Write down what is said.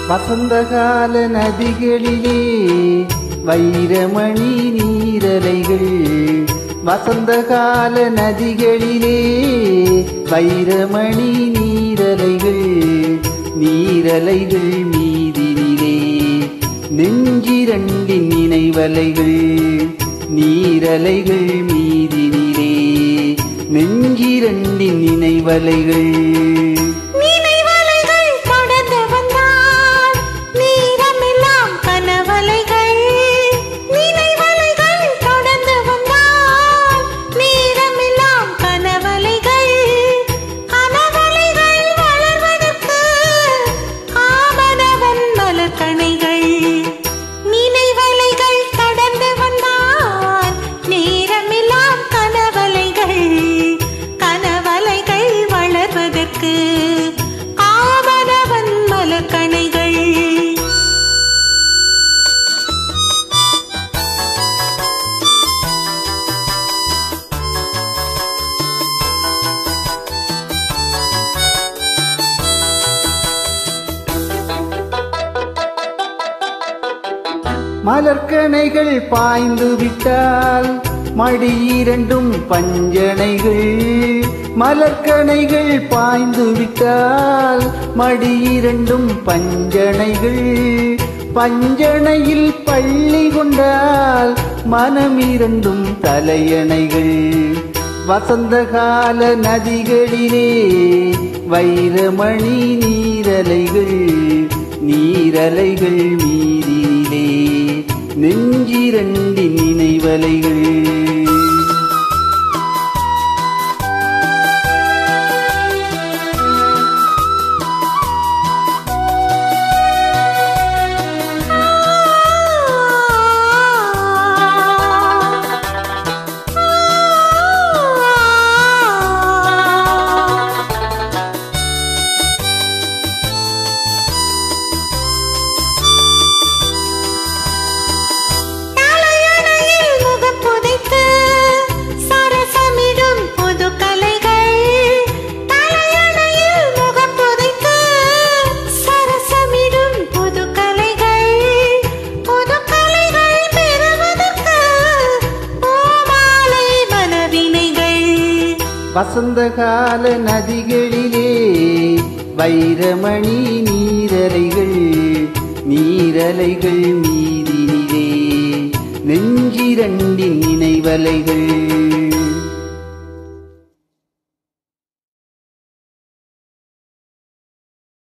வசந்தகால நதிகளிலே வைரமணி நீரலைகள், வசந்தகால நதிகளிலே வைரமணி நீரலைகள், நீரலைகள் மீதினிலே நெஞ்சிரண்டின் நினைவலைகள், நீரலைகள் மீதினிலே நெஞ்சிரண்டின் நினைவலைகள். மலர்கணைகள் பாய்ந்து விட்டால் மடியிரண்டும் பஞ்சனைகள், மலர்கணைகள் பாய்ந்து விட்டால் மடியிரண்டும் பஞ்சனைகள், பஞ்சனையில் பள்ளி கொண்டால் மனமிரண்டும் தலையணைகள். வசந்தகால நதிகளிலே வைரமணி நீரலைகள், நீரலைகள் மீதினிலே நெஞ்சிரண்டின் நினைவலைகள். வசந்தகால நதிகளிலே வைரமணி நீரலைகள், நீரலைகள் மீதினிலே நெஞ்சிரண்டின் நினைவலைகள்.